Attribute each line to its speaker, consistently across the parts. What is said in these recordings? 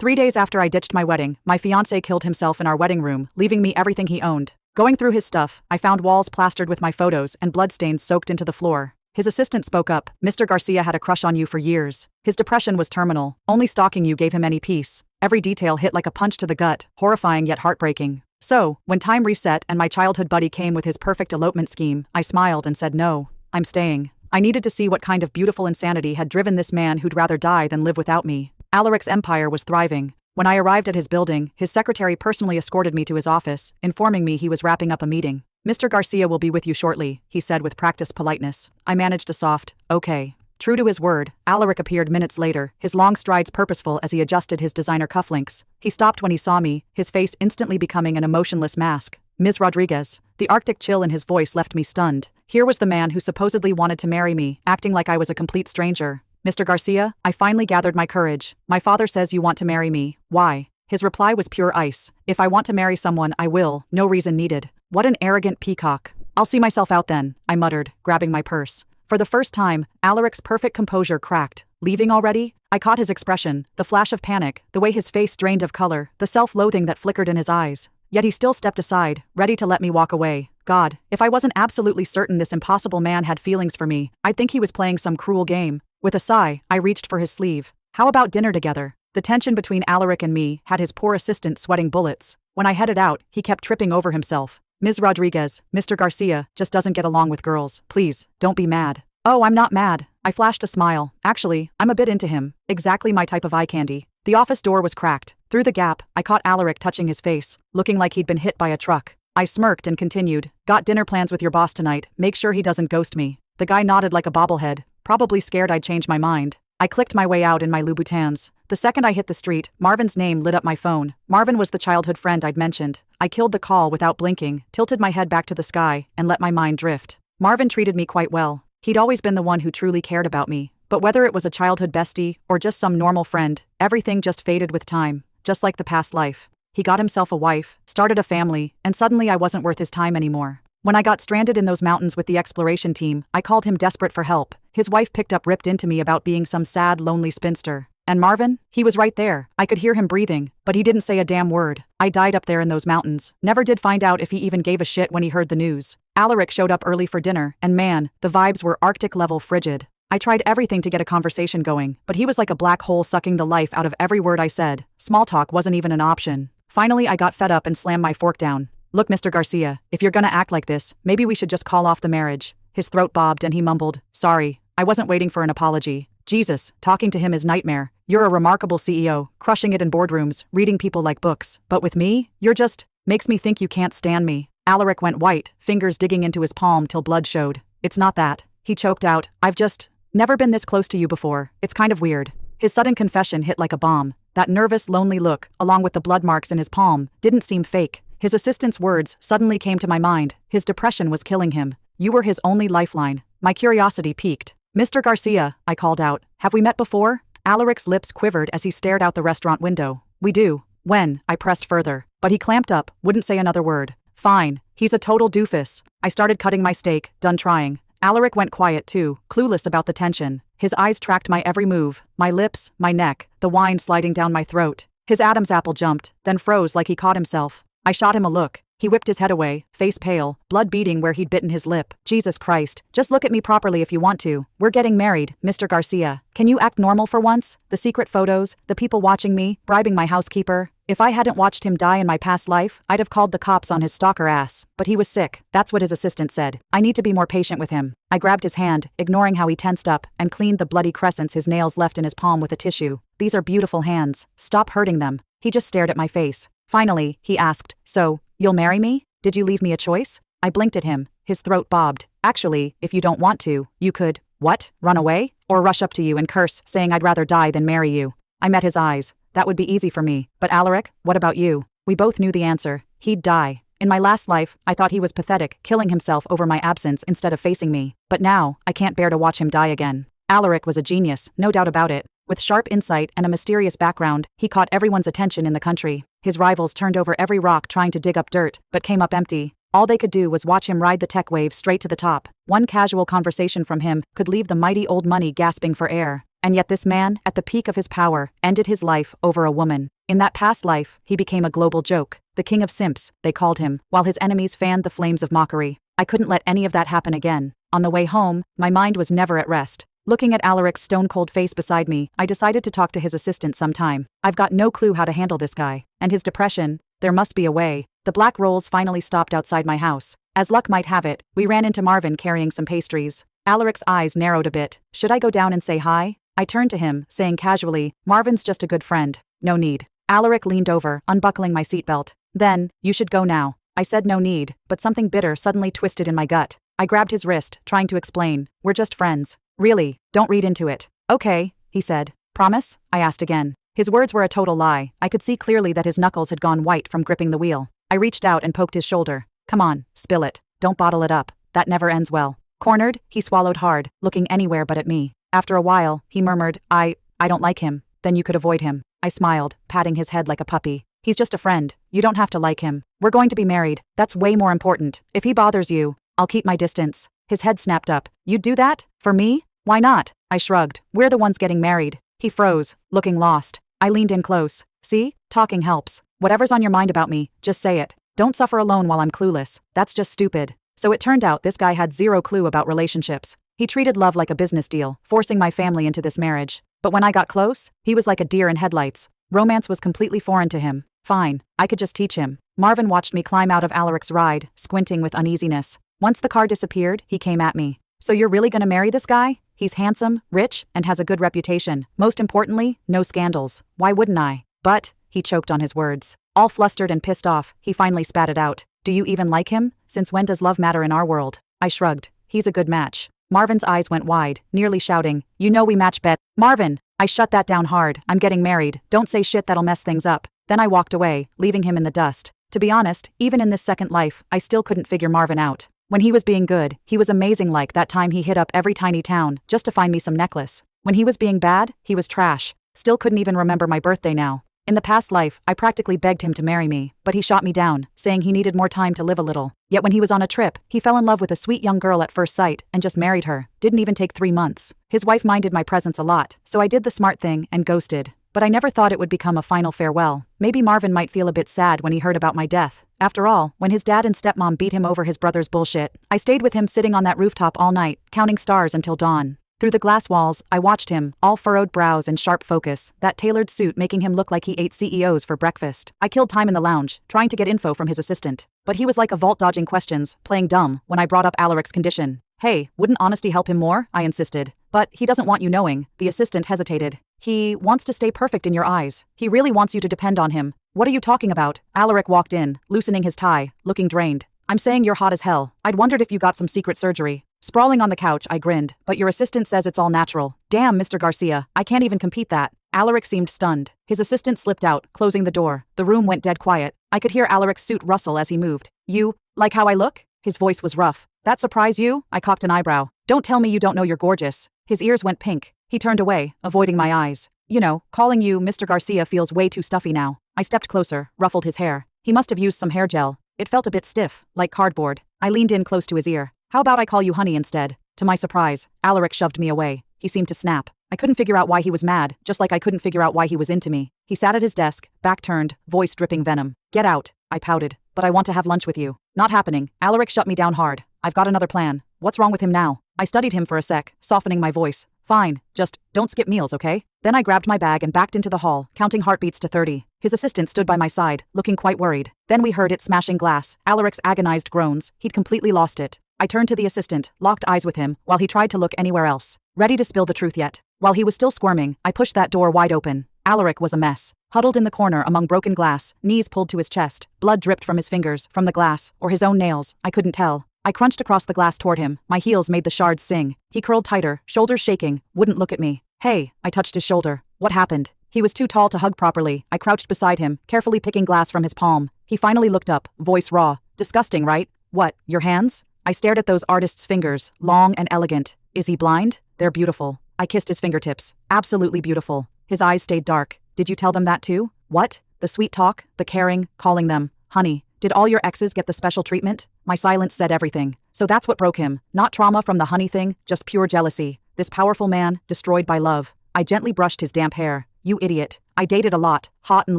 Speaker 1: 3 days after I ditched my wedding, my fiancé killed himself in our wedding room, leaving me everything he owned. Going through his stuff, I found walls plastered with my photos and bloodstains soaked into the floor. His assistant spoke up. Mr. Garcia had a crush on you for years. His depression was terminal. Only stalking you gave him any peace. Every detail hit like a punch to the gut, horrifying yet heartbreaking. So, when time reset and my childhood buddy came with his perfect elopement scheme, I smiled and said no, I'm staying. I needed to see what kind of beautiful insanity had driven this man who'd rather die than live without me. Alaric's empire was thriving. When I arrived at his building, his secretary personally escorted me to his office, informing me he was wrapping up a meeting. Mr. Garcia will be with you shortly, he said with practiced politeness. I managed a soft, okay. True to his word, Alaric appeared minutes later, his long strides purposeful as he adjusted his designer cufflinks. He stopped when he saw me, his face instantly becoming an emotionless mask. Ms. Rodriguez. The Arctic chill in his voice left me stunned. Here was the man who supposedly wanted to marry me, acting like I was a complete stranger. Mr. Garcia, I finally gathered my courage. My father says you want to marry me. Why? His reply was pure ice. If I want to marry someone, I will. No reason needed. What an arrogant peacock. I'll see myself out then, I muttered, grabbing my purse. For the first time, Alaric's perfect composure cracked. Leaving already? I caught his expression, the flash of panic, the way his face drained of color, the self-loathing that flickered in his eyes. Yet he still stepped aside, ready to let me walk away. God, if I wasn't absolutely certain this impossible man had feelings for me, I'd think he was playing some cruel game. With a sigh, I reached for his sleeve. How about dinner together? The tension between Alaric and me had his poor assistant sweating bullets. When I headed out, he kept tripping over himself. Ms. Rodriguez, Mr. Garcia, just doesn't get along with girls. Please, don't be mad. Oh, I'm not mad. I flashed a smile. Actually, I'm a bit into him. Exactly my type of eye candy. The office door was cracked. Through the gap, I caught Alaric touching his face, looking like he'd been hit by a truck. I smirked and continued. Got dinner plans with your boss tonight. Make sure he doesn't ghost me. The guy nodded like a bobblehead, probably scared I'd change my mind. I clicked my way out in my Louboutins. The second I hit the street, Marvin's name lit up my phone. Marvin was the childhood friend I'd mentioned. I killed the call without blinking, tilted my head back to the sky, and let my mind drift. Marvin treated me quite well. He'd always been the one who truly cared about me. But whether it was a childhood bestie or just some normal friend, everything just faded with time, just like the past life. He got himself a wife, started a family, and suddenly I wasn't worth his time anymore. When I got stranded in those mountains with the exploration team, I called him desperate for help. His wife picked up ripped into me about being some sad, lonely spinster. And Marvin? He was right there. I could hear him breathing, but he didn't say a damn word. I died up there in those mountains. Never did find out if he even gave a shit when he heard the news. Alaric showed up early for dinner, and man, the vibes were Arctic-level frigid. I tried everything to get a conversation going, but he was like a black hole sucking the life out of every word I said. Small talk wasn't even an option. Finally, I got fed up and slammed my fork down. Look, Mr. Garcia, if you're gonna act like this, maybe we should just call off the marriage. His throat bobbed and he mumbled, sorry. I wasn't waiting for an apology. Jesus, talking to him is nightmare. You're a remarkable CEO, crushing it in boardrooms, reading people like books. But with me, you're just, makes me think you can't stand me. Alaric went white, fingers digging into his palm till blood showed. It's not that. He choked out, I've just never been this close to you before. It's kind of weird. His sudden confession hit like a bomb. That nervous, lonely look, along with the blood marks in his palm, didn't seem fake. His assistant's words suddenly came to my mind. His depression was killing him. You were his only lifeline. My curiosity piqued. Mr. Garcia, I called out. Have we met before? Alaric's lips quivered as he stared out the restaurant window. We do. When? I pressed further. But he clamped up, wouldn't say another word. Fine. He's a total doofus. I started cutting my steak, done trying. Alaric went quiet too, clueless about the tension. His eyes tracked my every move, my lips, my neck, the wine sliding down my throat. His Adam's apple jumped, then froze like he caught himself. I shot him a look. He whipped his head away, face pale, blood beading where he'd bitten his lip. Jesus Christ, just look at me properly if you want to. We're getting married, Mr. Garcia. Can you act normal for once? The secret photos, the people watching me, bribing my housekeeper. If I hadn't watched him die in my past life, I'd have called the cops on his stalker ass. But he was sick. That's what his assistant said. I need to be more patient with him. I grabbed his hand, ignoring how he tensed up, and cleaned the bloody crescents his nails left in his palm with a tissue. These are beautiful hands. Stop hurting them. He just stared at my face. Finally, he asked, so, you'll marry me? Did you leave me a choice? I blinked at him. His throat bobbed. Actually, if you don't want to, you could, what? Run away? Or rush up to you and curse, saying I'd rather die than marry you. I met his eyes. That would be easy for me. But Alaric, what about you? We both knew the answer. He'd die. In my last life, I thought he was pathetic, killing himself over my absence instead of facing me. But now, I can't bear to watch him die again. Alaric was a genius, no doubt about it. With sharp insight and a mysterious background, he caught everyone's attention in the country. His rivals turned over every rock trying to dig up dirt, but came up empty. All they could do was watch him ride the tech wave straight to the top. One casual conversation from him could leave the mighty old money gasping for air. And yet this man, at the peak of his power, ended his life over a woman. In that past life, he became a global joke. The king of simps, they called him, while his enemies fanned the flames of mockery. I couldn't let any of that happen again. On the way home, my mind was never at rest. Looking at Alaric's stone-cold face beside me, I decided to talk to his assistant sometime. I've got no clue how to handle this guy. And his depression, there must be a way. The black rolls finally stopped outside my house. As luck might have it, we ran into Marvin carrying some pastries. Alaric's eyes narrowed a bit. Should I go down and say hi? I turned to him, saying casually, Marvin's just a good friend. No need. Alaric leaned over, unbuckling my seatbelt. Then, you should go now. I said no need, but something bitter suddenly twisted in my gut. I grabbed his wrist, trying to explain. We're just friends. Really, don't read into it. Okay, he said. Promise? I asked again. His words were a total lie. I could see clearly that his knuckles had gone white from gripping the wheel. I reached out and poked his shoulder. Come on, spill it. Don't bottle it up. That never ends well. Cornered, he swallowed hard, looking anywhere but at me. After a while, he murmured, I don't like him. Then you could avoid him. I smiled, patting his head like a puppy. He's just a friend. You don't have to like him. We're going to be married. That's way more important. If he bothers you, I'll keep my distance. His head snapped up. You'd do that? For me? Why not? I shrugged. We're the ones getting married. He froze, looking lost. I leaned in close. See? Talking helps. Whatever's on your mind about me, just say it. Don't suffer alone while I'm clueless. That's just stupid. So it turned out this guy had zero clue about relationships. He treated love like a business deal, forcing my family into this marriage. But when I got close, he was like a deer in headlights. Romance was completely foreign to him. Fine, I could just teach him. Marvin watched me climb out of Alaric's ride, squinting with uneasiness. Once the car disappeared, he came at me. So you're really gonna marry this guy? He's handsome, rich, and has a good reputation. Most importantly, no scandals. Why wouldn't I? But, he choked on his words. All flustered and pissed off, he finally spat it out. Do you even like him? Since when does love matter in our world? I shrugged. He's a good match. Marvin's eyes went wide, nearly shouting, you know we match bet. Marvin! I shut that down hard. I'm getting married. Don't say shit that'll mess things up. Then I walked away, leaving him in the dust. To be honest, even in this second life, I still couldn't figure Marvin out. When he was being good, he was amazing, like that time he hit up every tiny town just to find me some necklace. When he was being bad, he was trash. Still couldn't even remember my birthday now. In the past life, I practically begged him to marry me, but he shot me down, saying he needed more time to live a little. Yet when he was on a trip, he fell in love with a sweet young girl at first sight and just married her. Didn't even take 3 months. His wife minded my presence a lot, so I did the smart thing and ghosted. But I never thought it would become a final farewell. Maybe Marvin might feel a bit sad when he heard about my death. After all, when his dad and stepmom beat him over his brother's bullshit, I stayed with him sitting on that rooftop all night, counting stars until dawn. Through the glass walls, I watched him, all furrowed brows and sharp focus, that tailored suit making him look like he ate CEOs for breakfast. I killed time in the lounge, trying to get info from his assistant. But he was like a vault dodging questions, playing dumb, when I brought up Alaric's condition. Hey, wouldn't honesty help him more? I insisted. But he doesn't want you knowing. The assistant hesitated. He wants to stay perfect in your eyes. He really wants you to depend on him. What are you talking about? Alaric walked in, loosening his tie, looking drained. I'm saying you're hot as hell. I'd wondered if you got some secret surgery. Sprawling on the couch, I grinned. But your assistant says it's all natural. Damn, Mr. Garcia, I can't even compete that. Alaric seemed stunned. His assistant slipped out, closing the door. The room went dead quiet. I could hear Alaric's suit rustle as he moved. You, like how I look? His voice was rough. That surprise you? I cocked an eyebrow. Don't tell me you don't know you're gorgeous. His ears went pink. He turned away, avoiding my eyes. You know, calling you Mr. Garcia feels way too stuffy now. I stepped closer, ruffled his hair. He must have used some hair gel. It felt a bit stiff, like cardboard. I leaned in close to his ear. How about I call you honey instead? To my surprise, Alaric shoved me away. He seemed to snap. I couldn't figure out why he was mad, just like I couldn't figure out why he was into me. He sat at his desk, back turned, voice dripping venom. Get out, I pouted. But I want to have lunch with you. Not happening. Alaric shut me down hard. I've got another plan. What's wrong with him now? I studied him for a sec, softening my voice. Fine, just don't skip meals, okay? Then I grabbed my bag and backed into the hall, counting heartbeats to 30. His assistant stood by my side, looking quite worried. Then we heard it smashing glass, Alaric's agonized groans. He'd completely lost it. I turned to the assistant, locked eyes with him, while he tried to look anywhere else. Ready to spill the truth yet? While he was still squirming, I pushed that door wide open. Alaric was a mess. Huddled in the corner among broken glass, knees pulled to his chest. Blood dripped from his fingers, from the glass, or his own nails. I couldn't tell. I crunched across the glass toward him. My heels made the shards sing. He curled tighter, shoulders shaking, wouldn't look at me. Hey, I touched his shoulder. What happened? He was too tall to hug properly. I crouched beside him, carefully picking glass from his palm. He finally looked up, voice raw. Disgusting, right? What, your hands? I stared at those artist's fingers, long and elegant. Is he blind? They're beautiful. I kissed his fingertips. Absolutely beautiful. His eyes stayed dark. Did you tell them that too? What? The sweet talk, the caring, calling them honey. Did all your exes get the special treatment? My silence said everything. So that's what broke him. Not trauma from the honey thing, just pure jealousy. This powerful man, destroyed by love. I gently brushed his damp hair. You idiot. I dated a lot, hot and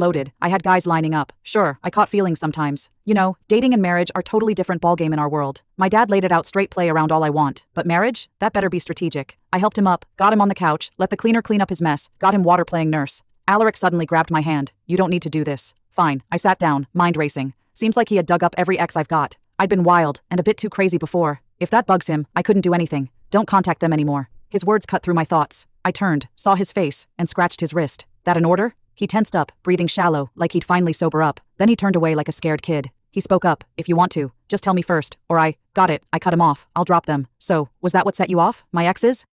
Speaker 1: loaded. I had guys lining up. Sure, I caught feelings sometimes. You know, dating and marriage are totally different ballgame in our world. My dad laid it out straight play around all I want. But marriage? That better be strategic. I helped him up, got him on the couch, let the cleaner clean up his mess, got him water playing nurse. Alaric suddenly grabbed my hand. You don't need to do this. Fine. I sat down, mind racing. Seems like he had dug up every ex I've got. I'd been wild, and a bit too crazy before. If that bugs him, I couldn't do anything. Don't contact them anymore. His words cut through my thoughts. I turned, saw his face, and scratched his wrist. That an order? He tensed up, breathing shallow, like he'd finally sober up. Then he turned away like a scared kid. He spoke up. If you want to, just tell me first, or got it, I cut him off. I'll drop them. So, was that what set you off? My exes?